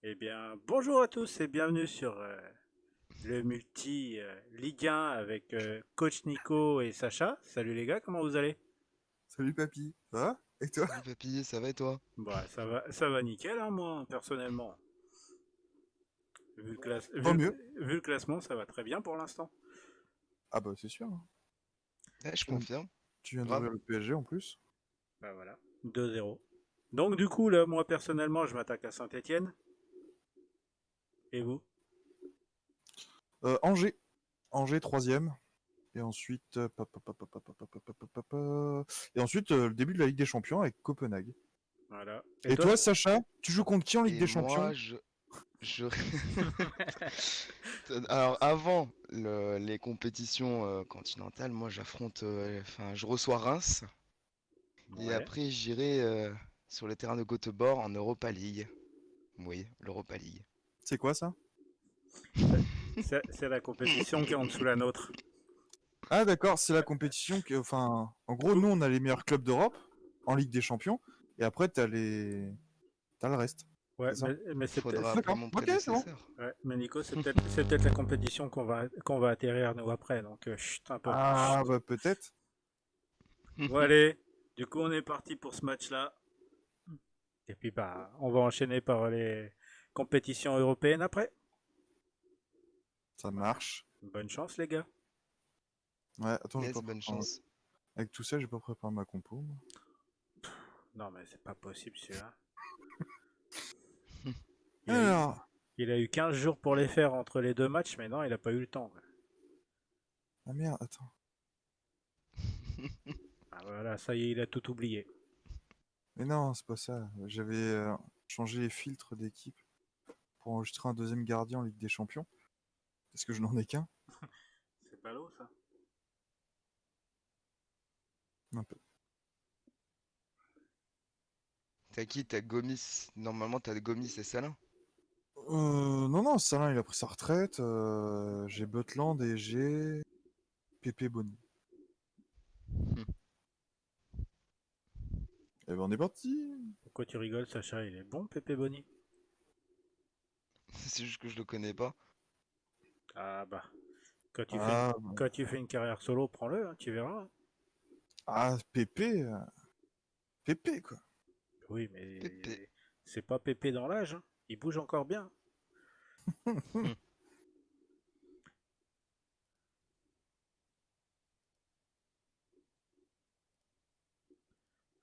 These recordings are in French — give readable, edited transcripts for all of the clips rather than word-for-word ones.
Eh bien, bonjour à tous et bienvenue sur le multi Ligue 1 avec Coach Nico et Sacha. Salut les gars, comment vous allez? Salut papy, ça va? Et toi? Salut papy, ça va et toi? Bah, ça va nickel, hein, moi, personnellement. Vu le, classe- Tant vu, mieux. vu le classement, ça va très bien pour l'instant. Ah bah c'est sûr, hein. Ouais, je Tu viens, confirme. tu viens Grave. d'ouvrir le PSG en plus. Bah voilà, 2-0. Donc du coup, là, moi personnellement, je m'attaque à Saint-Etienne. Et vous? Angers. Angers troisième. Et ensuite, et ensuite le début de la Ligue des Champions avec Copenhague. Voilà. Et Et toi? toi, Sacha, tu joues contre qui en Ligue Et des Champions? moi, je... Alors, avant les compétitions continentales, moi, enfin, je reçois Reims. Et Ouais. après, j'irai sur le terrain de Göteborg en Europa League. Oui, l'Europa League. C'est quoi ça? C'est la compétition qui est en dessous la nôtre. Ah d'accord, c'est la compétition que, enfin, en gros, nous on a les meilleurs clubs d'Europe en Ligue des Champions. Et après, t'as le reste. Ouais, C'est ça? mais c'est peut-être. Faudra appeler D'accord, mon ok, c'est bon. prédécesseur. Ouais, mais Nico, c'est peut-être la compétition qu'on va atterrir nous après, donc chut, un peu. Ah Chut. bah peut-être. Bon allez, du coup on est parti pour ce match-là. Et puis bah, on va enchaîner par les compétitions européennes après. Ça marche. Bonne chance les gars. Ouais, attends, je vais pas Yes, bonne préparer. chance. Avec tout ça, j'ai pas préparé ma compo, moi. Non mais c'est pas possible celui-là. Il a eu, Alors, il a eu 15 jours pour les faire entre les deux matchs, mais non, il a pas eu le temps. ah merde, attends. Ah voilà, ça y est, il a tout oublié. Mais non, c'est pas ça. J'avais changé les filtres d'équipe pour enregistrer un deuxième gardien en Ligue des Champions. Parce que je n'en ai qu'un. C'est ballot ça. Un peu. T'as qui? T'as Gomis. Normalement, t'as Gomis et Salin. Non, non, Salin, il a pris sa retraite. J'ai Butland et j'ai Pépé Bonny. Et ben on est parti. Pourquoi tu rigoles, Sacha? Il est bon, Pépé Bonny. C'est juste que je le connais pas. Ah bah, Quand tu fais une, Ah, quand tu fais une carrière solo, prends-le, hein, tu verras. ah Pépé. Pépé, quoi. Oui, Pépé. mais c'est pas Pépé dans l'âge, hein. Il bouge encore bien.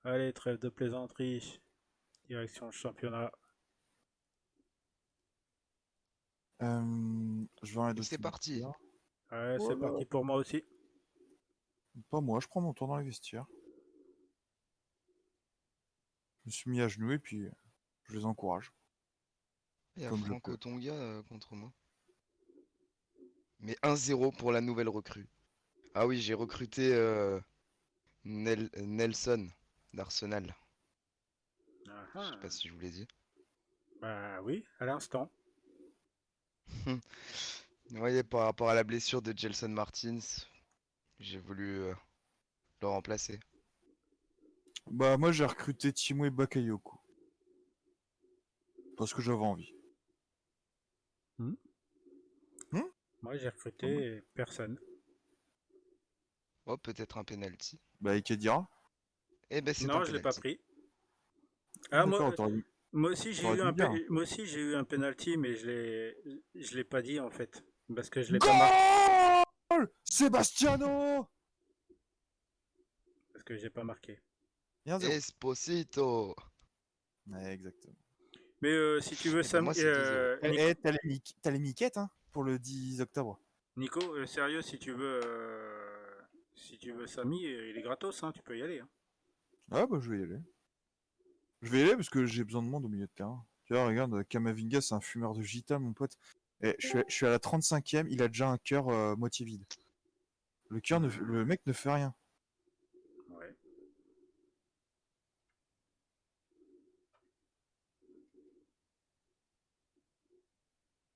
Allez, trêve de plaisanterie. Direction le championnat. Je vais en Et aller c'est tout parti. vestiaire. Ouais, c'est Voilà. parti pour moi aussi. Pas moi, je prends mon tour dans les vestiaires. Je me suis mis à genoux et puis je les encourage. Il y a Comme je Franco peux. Tonga contre moi. Mais 1-0 pour la nouvelle recrue. Ah oui, j'ai recruté Nelson d'Arsenal. Ah, Je sais ah. pas si je vous l'ai dit. Bah oui, à l'instant. Vous voyez, par rapport à la blessure de Gelson Martins, j'ai voulu le remplacer. Bah moi j'ai recruté Timwe Bakayoko. Parce que j'avais envie. Hmm. Hmm. Moi, j'ai Pas mal. recruté personne. Oh, peut-être un penalty. Bah Ikedira. Eh ben, c'est un Non, je l'ai pas penalty. pris. Ah Ah, d'accord, t'aurais dû, moi aussi, j'ai t'aurais eu dû me dire. moi aussi, j'ai eu un penalty, mais je l'ai pas dit en fait. Parce que je l'ai pas marqué. Goal Sebastiano. Parce que j'ai pas marqué. Et 1-0. Esposito. Ouais, exactement. Mais si tu veux, Eh ben, Sam, moi, c'est 2-0. Eh, t'as les miquettes hein, pour le 10 octobre. Nico, sérieux, si tu veux Samy, il est gratos, hein, tu peux y aller, hein. Ah bah je vais y aller. Je vais y aller parce que j'ai besoin de monde au milieu de terrain. Tu vois, regarde, Kamavinga c'est un fumeur de gita mon pote. Et je suis à la 35e, il a déjà un cœur moitié vide. Le mec ne fait rien. Ouais.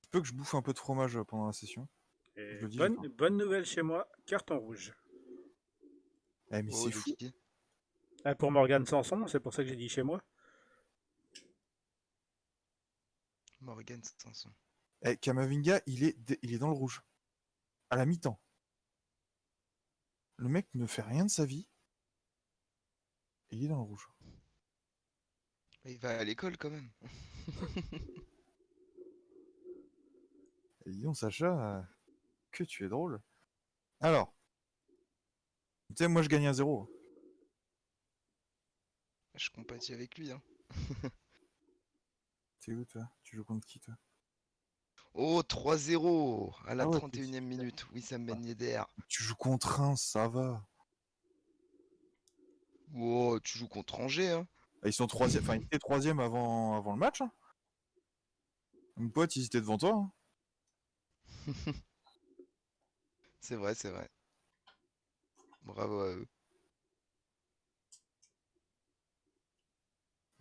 Il peut que je bouffe un peu de fromage pendant la session. Je Et le dis, j'ai bonne, faim. bonne nouvelle chez moi, carton rouge. Eh mais Oh, c'est de fou. qui? Ah, pour Morgan Sanson, c'est pour ça que j'ai dit chez moi. Morgan Sanson. Eh, Kamavinga, il est dans le rouge. À la mi-temps. Le mec ne fait rien de sa vie. Et il est dans le rouge. Il va à l'école quand même. Et dis donc, Sacha, que tu es drôle. Alors, tu sais, moi je gagne 1-0. Je compatis avec lui, hein. T'es où toi? Tu joues contre qui toi? Oh, 3-0 à la Ah ouais, 31e minute. Wissam Ben Yedder. tu joues contre Reims, ça va. Oh, tu joues contre Angers, hein. Ah, ils sont troisième, enfin ils étaient troisième avant le match. Hein. Mon pote, ils étaient devant toi. Hein. C'est vrai, c'est vrai. Bravo à eux.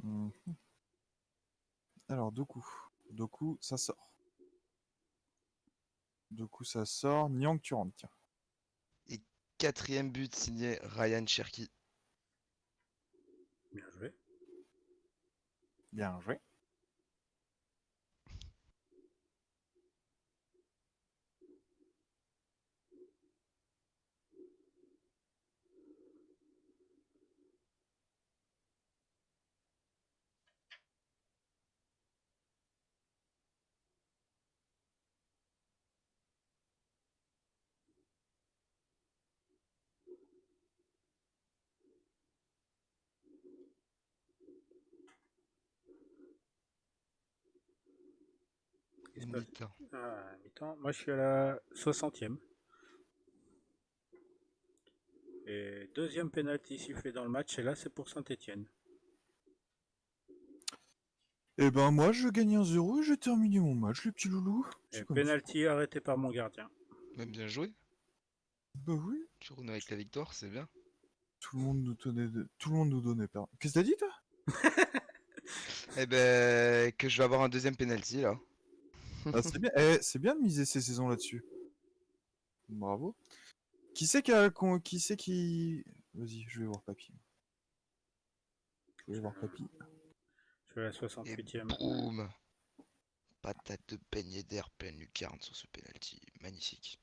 Mhm. Alors, Doku. Doku, ça sort. Doku, ça sort. Nyang, tu rentres, tiens. Et quatrième but signé Ryan Cherki. Bien joué. Bien joué. Il se passe. Mi-temps. Ah, mi-temps. Moi, je suis à la 60e. Et deuxième penalty sifflé dans le match, et là, c'est pour Saint-Etienne. Eh ben, moi, je gagne 1-0 et j'ai terminé mon match, les petits loulous. Et C'est comme ça. penalty arrêté par mon gardien. Même bien joué. Bah oui, Tu roules avec la victoire, c'est bien. tout le monde nous donnait, tout le monde nous donnait pardon. Qu'est-ce que t'as dit, toi? Eh ben, que je vais avoir un deuxième penalty là. Ah, c'est bien. Eh, c'est bien de miser ces saisons là-dessus. Bravo. Qui c'est qui... Vas-y, je vais voir Papy. Je vais voir Papy. Je suis à la Et 68e. boum! Patate de beignet d'air pleine lucarne sur ce penalty. Magnifique.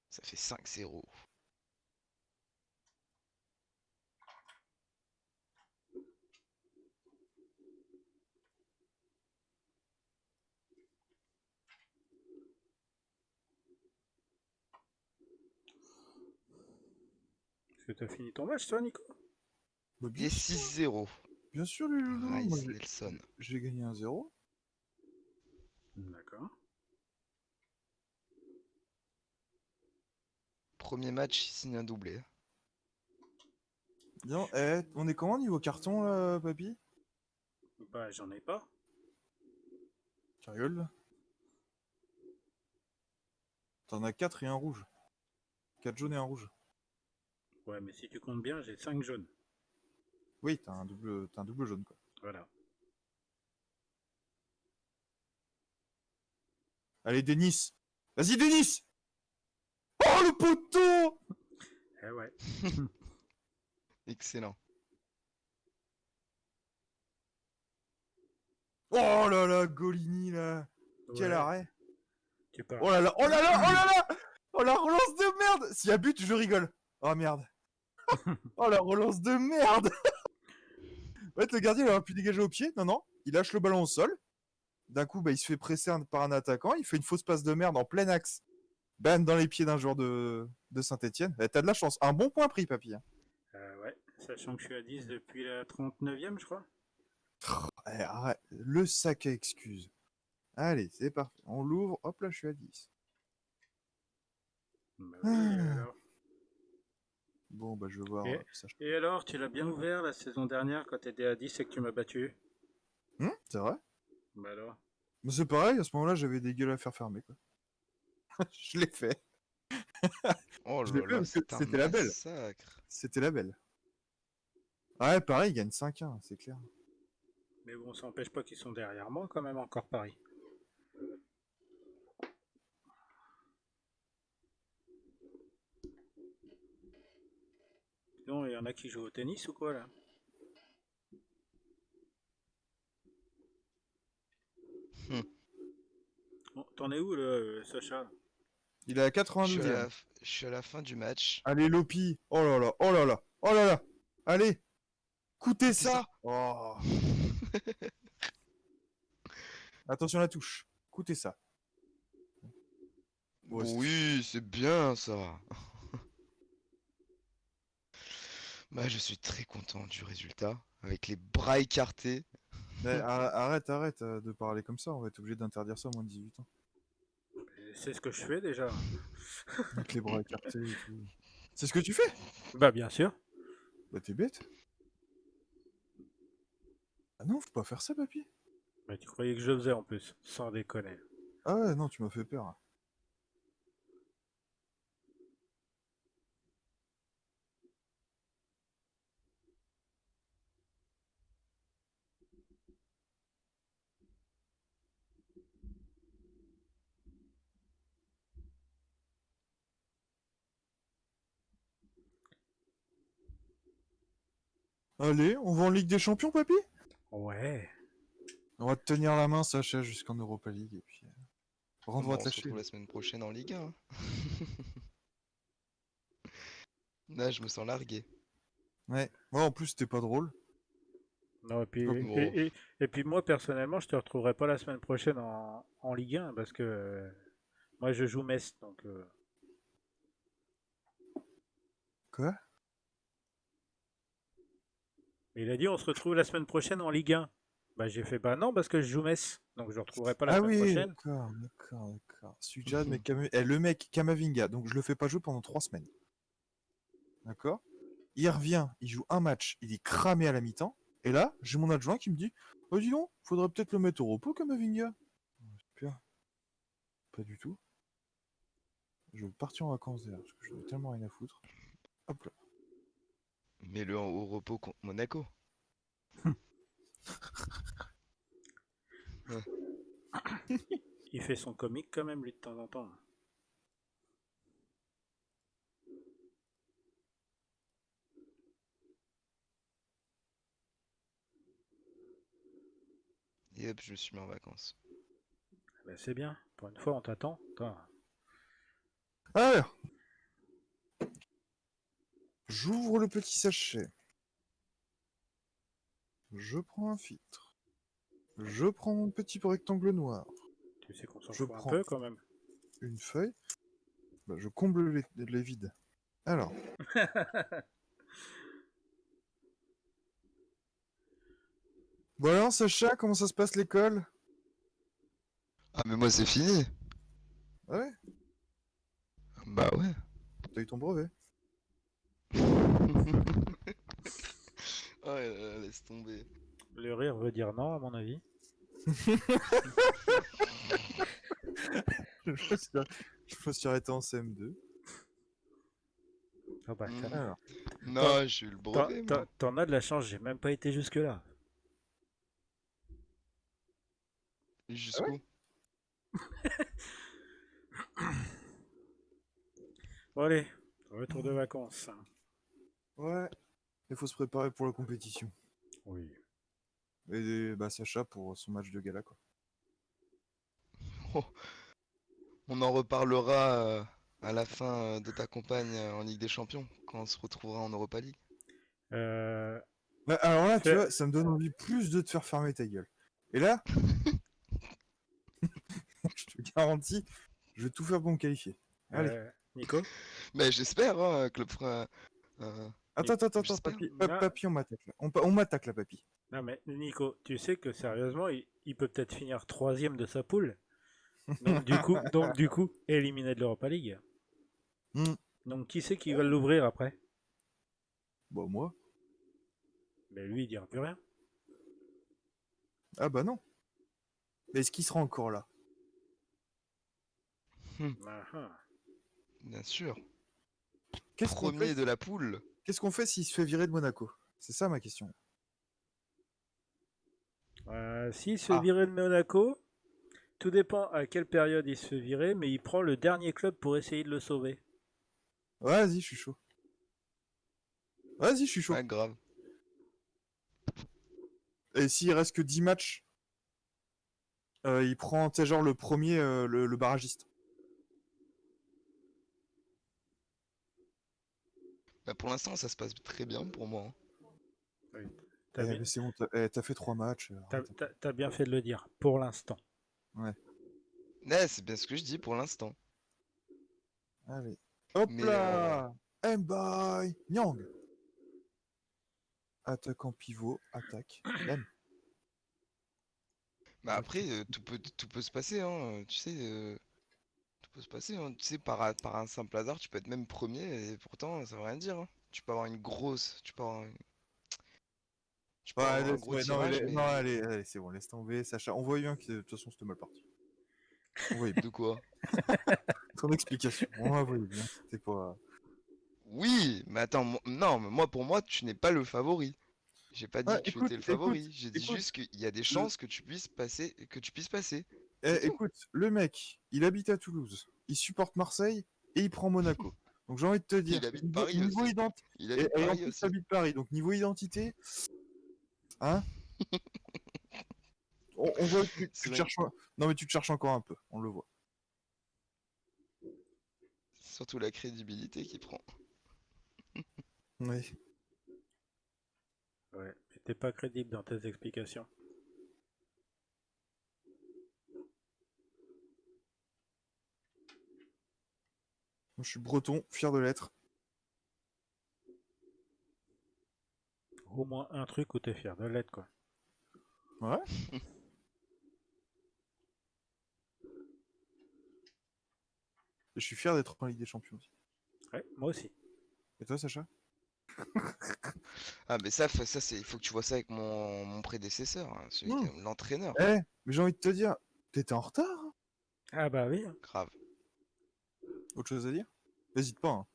Ça fait 5-0. Est-ce que t'as fini ton match, toi, Nico? Bah, Et 6-0. bien sûr, les loulous. Moi, Rice Nelson. j'ai gagné 1-0. D'accord. Premier match, il signe un doublé. Bien, on est comment niveau carton, là, Papy? Bah, j'en ai pas. Tu rigoles, là? T'en as 4 et un rouge. 4 jaunes et un rouge. Ouais, mais si tu comptes bien, j'ai 5 jaunes. Oui, t'as un double jaune, quoi. Voilà. Allez, Denis! Vas-y, Denis! Oh, le poteau! Eh ouais. Excellent. Oh là là, Golini, là! Quel Ouais, arrêt! tu parles. Oh là là, oh là là, oh là là! Oh la relance de merde! S'il y a but, je rigole. Oh merde. Oh la relance de merde! En fait, le gardien, il aurait pu dégager au pied. Non, non. Il lâche le ballon au sol. D'un coup, bah, il se fait presser par un attaquant. Il fait une fausse passe de merde en plein axe. Bam, dans les pieds d'un joueur de Saint-Etienne. T'as de la chance. Un bon point pris, papy. Hein. Ouais, sachant que je suis à 10 depuis la 39e, je crois. Allez, arrête. Le sac à excuses. Allez, c'est parfait. On l'ouvre. Hop là, je suis à 10. Bah oui, et alors. Bon, bah, je vais voir. Et, et alors, tu l'as bien ouvert la saison dernière quand t'étais à 10 et que tu m'as battu? C'est vrai. Bah alors. Mais c'est pareil, à ce moment-là, j'avais des gueules à faire fermer, quoi. Je l'ai fait. Oh Je l'ai là fait là, parce que c'est un c'était la belle. massacre. C'était la belle. Ouais, pareil, il gagne 5-1, c'est clair. Mais bon, ça n'empêche pas qu'ils sont derrière moi quand même encore Paris. Non, il y en a qui jouent au tennis ou quoi là? Bon, t'en es où, le Sacha? Il est à Je suis à 92e. je suis à la fin du match. Allez, Lopi. Oh là là, oh là là, oh là là. Allez, coûtez Écoutez ça. ça. Oh. Attention à la touche. Coûtez ça. Ouais, Bon, oui, c'est bien ça. Bah, je suis très content du résultat. Avec les bras écartés. Mais arrête de parler comme ça. On va être obligé d'interdire ça à moins de 18 ans. C'est ce que je fais déjà. Avec les bras écartés et tout. C'est ce que tu fais? Bah, bien sûr. Bah, t'es bête. Ah non, faut pas faire ça, papy. Mais tu croyais que je faisais en plus, sans déconner. Ah ouais, non, tu m'as fait peur. Allez, on va en Ligue des Champions, papy? Ouais. On va te tenir la main, Sacha, jusqu'en Europa League. Et puis, par contre, on Bon, va te on se lâcher. retrouve la semaine prochaine en Ligue 1. Là, je me sens largué. Ouais. Ouais, en plus, c'était pas drôle. Non, et puis, Donc, Bon, et puis moi, personnellement, je te retrouverai pas la semaine prochaine en Ligue 1 parce que moi, je joue Metz. Donc, quoi? il a dit on se retrouve la semaine prochaine en Ligue 1. Bah, j'ai fait bah non parce que je joue Metz. Donc, je ne retrouverai pas la Ah semaine oui, prochaine. d'accord. Sujad, mais le mec, Kamavinga, donc je le fais pas jouer pendant 3 semaines. D'accord? Il revient, il joue un match, il est cramé à la mi-temps. Et là, j'ai mon adjoint qui me dit: oh, dis donc, faudrait peut-être le mettre au repos, Kamavinga. Super. Pas du tout. Je veux partir en vacances d'ailleurs, parce que je n'ai tellement rien à foutre. Hop là. mets-le au repos contre Monaco. Ouais. Il fait son comique quand même, lui, de temps en temps. Et hop, je me suis mis en vacances. Bah, c'est bien. Pour une fois, on t'attend. Attends. Alors, j'ouvre le petit sachet. Je prends un filtre. Je prends mon petit rectangle noir. Tu sais qu'on s'en Je fout un prends peu quand même. une feuille. Bah, je comble les vides. Alors, voilà, Sacha, comment ça se passe l'école? Ah, mais moi, c'est fini. Ah ouais, Bah ouais. t'as eu ton brevet. Oh là là, laisse tomber. Le rire veut dire non, à mon avis. Je me suis arrêté en CM2. Ah bah, Mhm. Alors, Non, j'ai eu le brevet, moi. t'en as de la chance, j'ai même pas été jusque-là. ah ouais? Jusqu'où? Bon allez, retour de vacances. Ouais, il faut se préparer pour la compétition. Oui. Et bah, Sacha pour son match de gala, quoi. Oh, on en reparlera à la fin de ta campagne en Ligue des Champions, quand on se retrouvera en Europa League. Euh, Bah, alors là, tu fais- vois, ça me donne envie plus de te faire fermer ta gueule. Et là, je te garantis, je vais tout faire pour me qualifier. Allez. Nico? Mais j'espère, hein, Club Frère. Attends, J'espère. Non, papy, on m'attaque là. On m'attaque là, papy. non, mais Nico, tu sais que sérieusement, il peut peut-être finir troisième de sa poule. Donc du coup, éliminé de l'Europa League. Hmm. Donc qui c'est qui va l'ouvrir après? Bah, moi. Mais lui, il dira plus rien. Ah bah non. Mais est-ce qu'il sera encore là? Ah, ah. Bien sûr. Qu'est-ce qu'on Premier fait? de la poule. Qu'est-ce qu'on fait s'il se fait virer de Monaco? C'est ça ma question. S'il se fait Ah, virer de Monaco, tout dépend à quelle période il se fait virer, mais il prend le dernier club pour essayer de le sauver. vas-y, je suis chaud. Vas-y, je suis chaud. Ah, grave. Et s'il reste que 10 matchs? Il prend, tu sais, genre le premier, le barragiste. Bah, pour l'instant, ça se passe très bien pour moi, hein. Oui. T'as bien, Mais c'est bon, t'as fait 3 matchs. Arrête un peu. t'as bien fait de le dire, pour l'instant. Ouais, Ouais, c'est bien ce que je dis pour l'instant. allez. Hop Mais là M-Boy Nyang. Attaquant pivot, attaque. Bam. bah Ok. après, tout peut se passer, hein. Tu sais, tout peut se passer, hein. Tu sais, par un simple hasard, tu peux être même premier et pourtant, ça veut rien dire, hein. Tu peux Ouais, avoir un laisse, gros ouais, non, tirage, non, mais allez, allez, c'est bon, laisse tomber, Sacha. On voit bien que de toute façon c'était mal parti. On voyait bien. de quoi? Ton explication, on la voyait bien. C'était pas. Oui, mais attends, non, mais moi, pour moi, tu n'es pas le favori. J'ai pas Ouais, dit que tu écoute, étais le écoute, favori. J'ai dit écoute. juste qu'il y a des Le- chances que tu puisses passer. C'est tout. écoute, le mec, il habite à Toulouse, il supporte Marseille et il prend Monaco. Donc j'ai envie de te Il dire, habite Paris niveau aussi. identité. Il habite Et en Paris plus, aussi. t'habites Paris, donc niveau identité, hein, on voit que tu C'est te vrai. cherches. Non, mais tu te cherches encore un peu, on le voit. C'est surtout la crédibilité qui prend. Oui. Ouais. T'es pas crédible dans tes explications. Je suis breton, fier de l'être. Au moins un truc où t'es fier de l'être, quoi. Ouais. Et je suis fier d'être en Ligue des Champions aussi. Ouais, moi aussi. Et toi, Sacha? Ah, mais il faut que tu vois ça avec mon prédécesseur, hein, Hmm. l'entraîneur. Mais j'ai envie de te dire, t'étais en retard, hein. Ah bah oui, hein. Grave. Autre chose à dire? N'hésite pas, hein.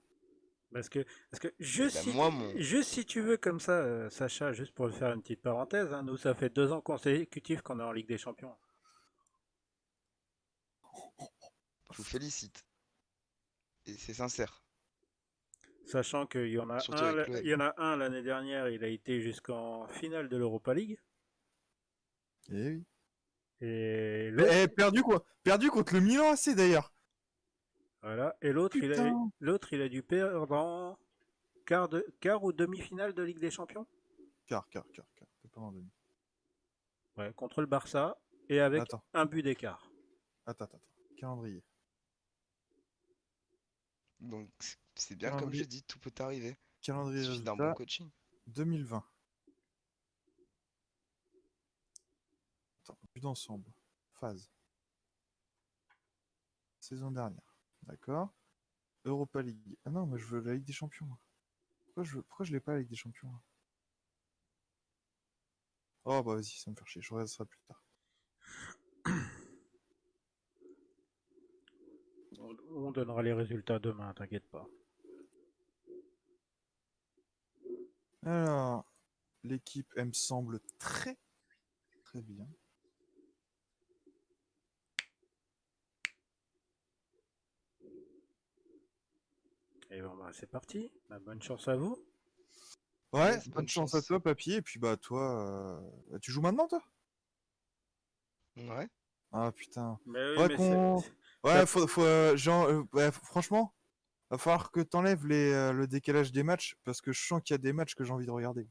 Parce que Eh ben, moi, juste si tu veux comme ça, Sacha, juste pour faire une petite parenthèse, hein, nous ça fait 2 ans consécutifs qu'on est en Ligue des Champions. je vous félicite. Et c'est sincère. Sachant qu'il y en a Surtout avec il l'OM. y en a un l'année dernière, il a été jusqu'en finale de l'Europa League. Eh oui. Et l'autre, Perdu quoi? Perdu contre le Milan AC d'ailleurs. voilà, et l'autre, Putain. il a dû perdre en quart ou demi-finale de Ligue des Champions. Quart. T'es pas en demi. Ouais, contre le Barça et avec Attends, un but d'écart. attends. Calendrier. Donc, c'est bien comme je Calendrier, dis, tout peut arriver. Il calendrier suffit d'un bon résultat coaching. 2020. Attends, vue d'ensemble. Phase. Saison dernière. D'accord. Europa League. Ah non, moi je veux la Ligue des Champions, moi. Pourquoi je l'ai pas la Ligue des Champions, là? Oh bah vas-y, ça me fait chier, je regarde ça plus tard. On donnera les résultats demain, t'inquiète pas. Alors, l'équipe, elle me semble très bien. Et bon, bah, c'est parti. Bah, bonne chance à vous. Ouais, Yes, bonne bonne chance à chance. toi, papy. Et puis bah toi, tu joues maintenant, toi? Ouais. Ah putain. Mais oui, Faudrait mais qu'on. ça- Ouais, ouais, franchement, va falloir que t'enlèves le décalage des matchs parce que je sens qu'il y a des matchs que j'ai envie de regarder.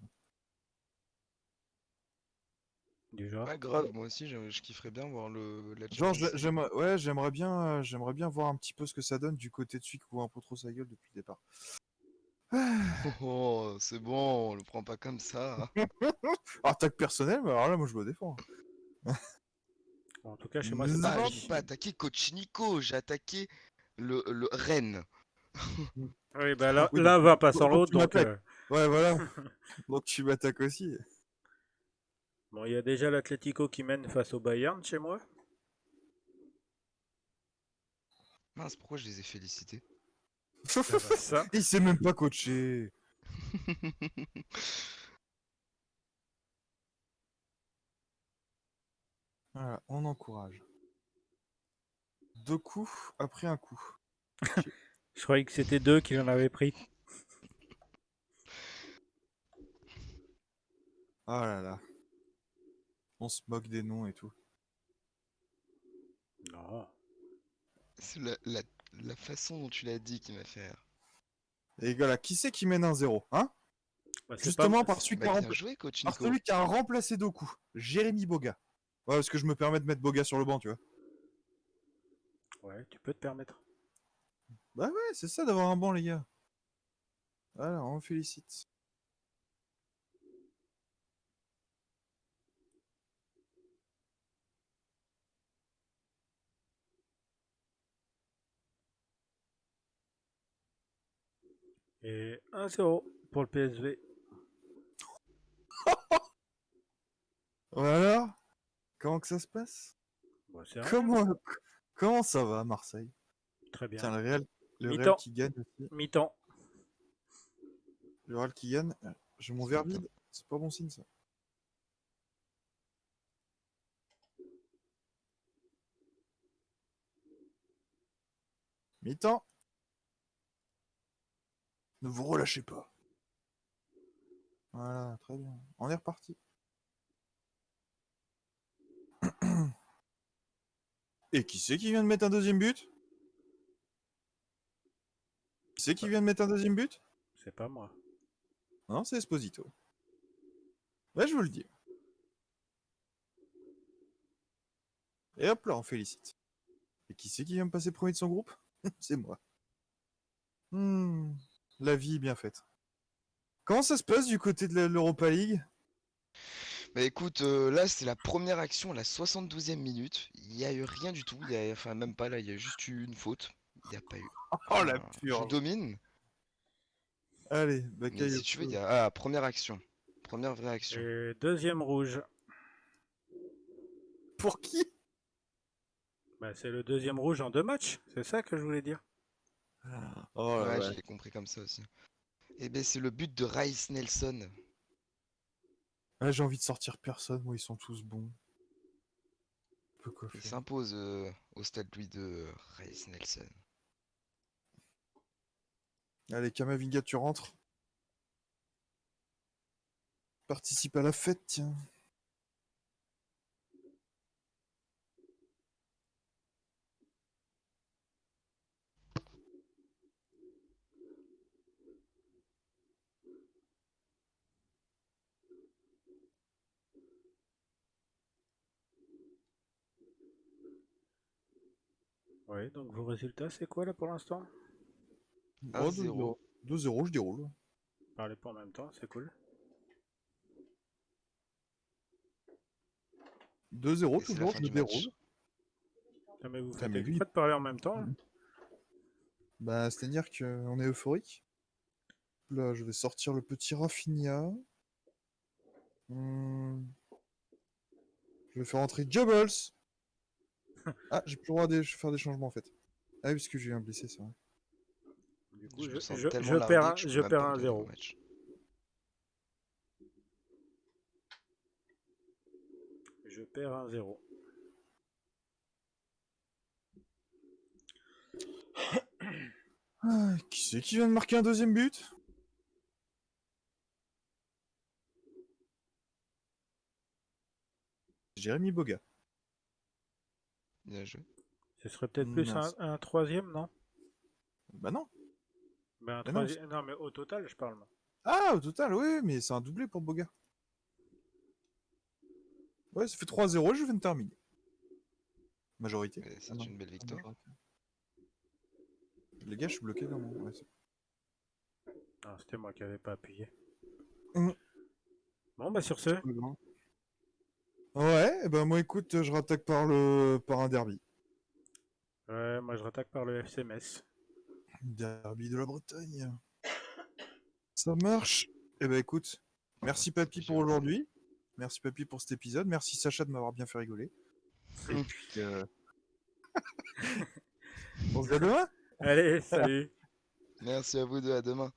du genre. Ouais, grave, moi aussi, je kifferais bien voir la Genre, Champions League. j'aimerais bien voir un petit peu ce que ça donne du côté de celui qui ouvre un peu trop sa gueule depuis le départ. Oh, c'est bon, on le prend pas comme ça. Attaque personnelle, mais alors là, moi je me défends. Bon, en tout cas, chez moi, c'est Ah, j'ai parti. pas attaqué Coach Nico, j'ai attaqué le Rennes. Oui, bah Oui, l'un va pas sans donc l'autre, tu donc m'attaques. Ouais, voilà. Donc tu m'attaques aussi. bon, il y a déjà l'Atlético qui mène face au Bayern chez moi. Mince, pourquoi je les ai félicités? Ah bah ça. Il sait même pas coacher. Voilà, on encourage. 2 coups après un coup. Ok. Je croyais que c'était deux qui en avaient pris. Oh là là. On se moque des noms et tout. Non. C'est la façon dont tu l'as dit qui m'a fait rire. Et voilà, qui c'est qui mène 1-0, hein? Bah, c'est Justement pas... par celui, Bah, bien joué, coach par Nico. celui qui a remplacé Doku, Jérémy Boga. Ouais, parce que je me permets de mettre Boga sur le banc, tu vois. Ouais, tu peux te permettre. Bah ouais, c'est ça d'avoir un banc, les gars. Voilà, on félicite. Et 1-0 pour le PSV. Voilà. Comment que ça se passe? Bon, c'est rien. Comment ça va, Marseille? Très bien. Tiens, le Real Mi-temps. qui gagne aussi. Mi-temps. Le Real qui gagne. J'ai mon C'est verre mi-temps. vide. C'est pas bon signe, ça. Mi-temps. Ne vous relâchez pas. Voilà, très bien. On est reparti. Et qui c'est qui vient de mettre un deuxième but? Qui c'est qui vient de mettre un deuxième but? C'est pas moi. Non, c'est Esposito. Ouais, je vous le dis. Et hop là, on félicite. Et qui c'est qui vient me passer premier de son groupe? C'est moi. Hmm, la vie est bien faite. Comment ça se passe du côté de l'Europa League? Bah écoute, là c'est la première action, la 72e minute. Il y a eu rien du tout. Enfin, même pas là, il y a juste eu une faute. Il n'y a pas eu. Oh la Je purge. domine, Allez, mais si tu veux, il y a. Ah, première action. Première vraie action. Et deuxième rouge. Pour qui? Bah, c'est le deuxième rouge en 2 matchs. C'est ça que je voulais dire. Oh la Ouais, vache. j'ai compris comme ça aussi. Et ben c'est le but de Rice Nelson. Là, j'ai envie de sortir personne, moi, ils sont tous bons. Peu quoi Il faire. s'impose au stade Louis de Rice Nelson. Allez, Kamavinga, tu rentres. Participe à la fête, tiens. Oui, donc vos résultats, c'est quoi là pour l'instant? Oh, 1-0. 2-0, je déroule. Parlez pas en même temps, c'est cool. 2-0, Et c'est la toujours, fin je du match. déroule. Ah, mais vous Putain, faites mais lui- exprès de parler en même temps là. Bah, c'est-à-dire qu'on est euphorique. Là, je vais sortir le petit Rafinha. Hmm, je vais faire entrer Jobbles. Ah, j'ai plus le droit de faire des changements en fait. Ah oui, parce que j'ai eu un blessé, c'est vrai. Du coup, Je me sens je, tellement je perds, largué que je peux je même perds pas un regarder mon 0. match. Je perds un 0. Ah, qui c'est qui vient de marquer un deuxième but? Jérémy Boga. Bien joué. Ce serait peut-être plus Mince. un troisième, non? Bah non. Ben un Mais non. troisième. Non, mais au total, je parle. Moi. Ah, au total, oui, mais c'est un doublé pour Boga. Ouais, ça fait 3-0, je viens de terminer. Majorité. Et Ah c'est non, une belle pas victoire. majorité. Les gars, je suis bloqué dans mon. Ouais, Non, c'était moi qui avais pas appuyé. Hum, Bon, bah sur ce, pas grave. Ouais, et ben moi écoute, je rattaque par un derby. moi je rattaque par le FC Metz. Derby de la Bretagne. Ça marche. Et ben écoute, merci Papy pour J'ai- aujourd'hui. Merci Papy pour cet épisode. Merci Sacha de m'avoir bien fait rigoler. Et puis, on se dit à demain. Allez, salut! Merci à vous deux, à demain.